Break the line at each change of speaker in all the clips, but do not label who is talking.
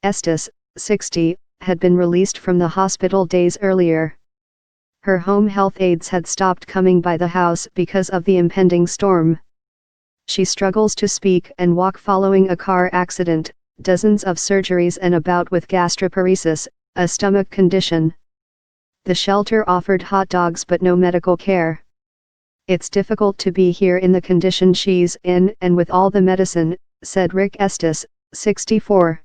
Estes, 60, had been released from the hospital days earlier. Her home health aides had stopped coming by the house because of the impending storm. She struggles to speak and walk following a car accident, dozens of surgeries and a bout with gastroparesis, a stomach condition. The shelter offered hot dogs but no medical care. "It's difficult to be here in the condition she's in and with all the medicine," said Rick Estes, 64.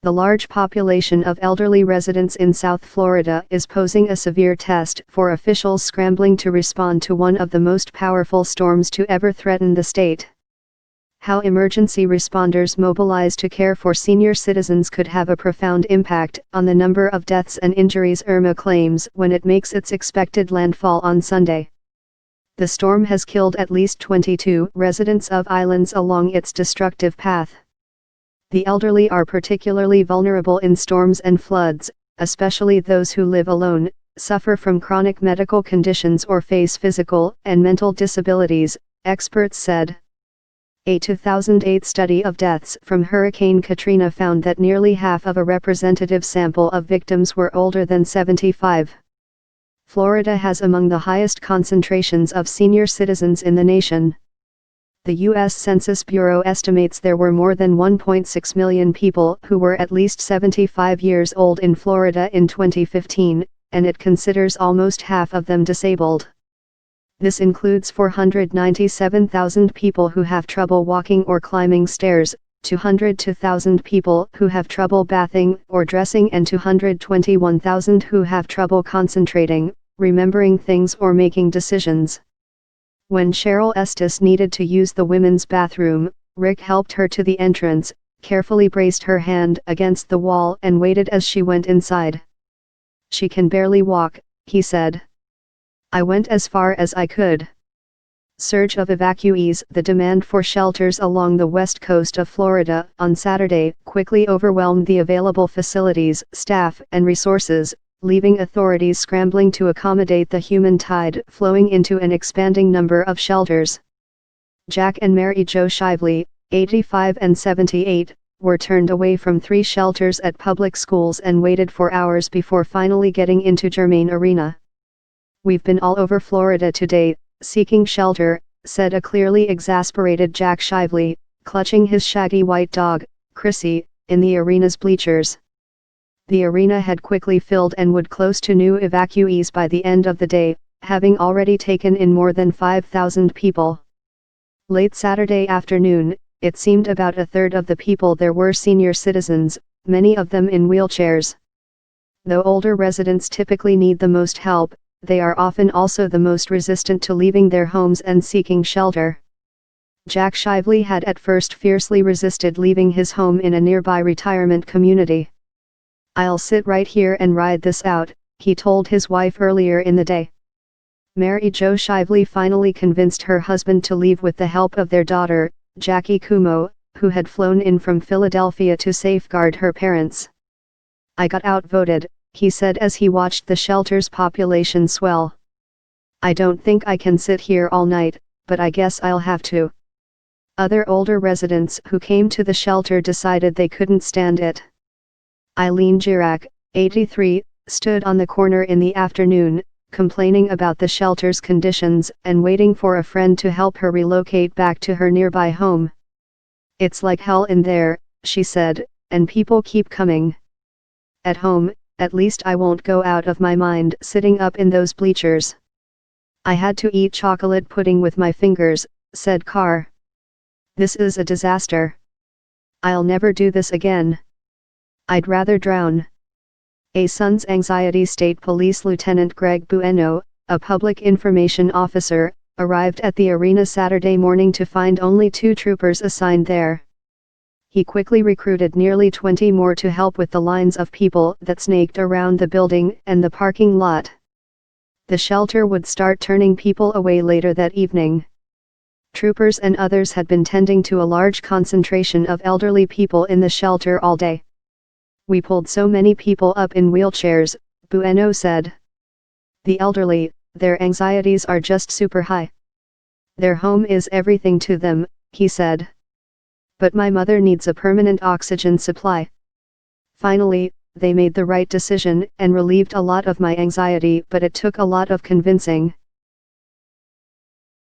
The large population of elderly residents in South Florida is posing a severe test for officials scrambling to respond to one of the most powerful storms to ever threaten the state. How emergency responders mobilize to care for senior citizens could have a profound impact on the number of deaths and injuries Irma claims when it makes its expected landfall on Sunday. The storm has killed at least 22 residents of islands along its destructive path. The elderly are particularly vulnerable in storms and floods, especially those who live alone, suffer from chronic medical conditions or face physical and mental disabilities, experts said. A 2008 study of deaths from Hurricane Katrina found that nearly half of a representative sample of victims were older than 75. Florida has among the highest concentrations of senior citizens in the nation. The U.S. Census Bureau estimates there were more than 1.6 million people who were at least 75 years old in Florida in 2015, and it considers almost half of them disabled. This includes 497,000 people who have trouble walking or climbing stairs, 202,000 people who have trouble bathing or dressing, and 221,000 who have trouble concentrating, remembering things or making decisions. When Cheryl Estes needed to use the women's bathroom, Rick helped her to the entrance, carefully braced her hand against the wall and waited as she went inside. "She can barely walk," he said. "I went as far as I could." Surge of evacuees. The demand for shelters along the west coast of Florida on Saturday quickly overwhelmed the available facilities, staff, and resources, leaving authorities scrambling to accommodate the human tide flowing into an expanding number of shelters. Jack and Mary Jo Shively, 85 and 78, were turned away from 3 shelters at public schools and waited for hours before finally getting into Germain Arena. "We've been all over Florida today, seeking shelter," said a clearly exasperated Jack Shively, clutching his shaggy white dog, Chrissy, in the arena's bleachers. The arena had quickly filled and would close to new evacuees by the end of the day, having already taken in more than 5,000 people. Late Saturday afternoon, it seemed about a third of the people there were senior citizens, many of them in wheelchairs. Though older residents typically need the most help, they are often also the most resistant to leaving their homes and seeking shelter. Jack Shively had at first fiercely resisted leaving his home in a nearby retirement community. "I'll sit right here and ride this out," he told his wife earlier in the day. Mary Jo Shively finally convinced her husband to leave with the help of their daughter, Jackie Kumo, who had flown in from Philadelphia to safeguard her parents. "I got outvoted," he said as he watched the shelter's population swell. "I don't think I can sit here all night, but I guess I'll have to." Other older residents who came to the shelter decided they couldn't stand it. Eileen Girac, 83, stood on the corner in the afternoon, complaining about the shelter's conditions and waiting for a friend to help her relocate back to her nearby home. "It's like hell in there," she said, "and people keep coming. At home, at least I won't go out of my mind sitting up in those bleachers. I had to eat chocolate pudding with my fingers," said Carr. "This is a disaster. I'll never do this again. I'd rather drown." A Son's Anxiety State Police Lieutenant Greg Bueno, a public information officer, arrived at the arena Saturday morning to find only 2 troopers assigned there. He quickly recruited nearly 20 more to help with the lines of people that snaked around the building and the parking lot. The shelter would start turning people away later that evening. Troopers and others had been tending to a large concentration of elderly people in the shelter all day. "We pulled so many people up in wheelchairs," Bueno said. "The elderly, their anxieties are just super high. Their home is everything to them," he said. "But my mother needs a permanent oxygen supply. Finally, they made the right decision and relieved a lot of my anxiety, but it took a lot of convincing.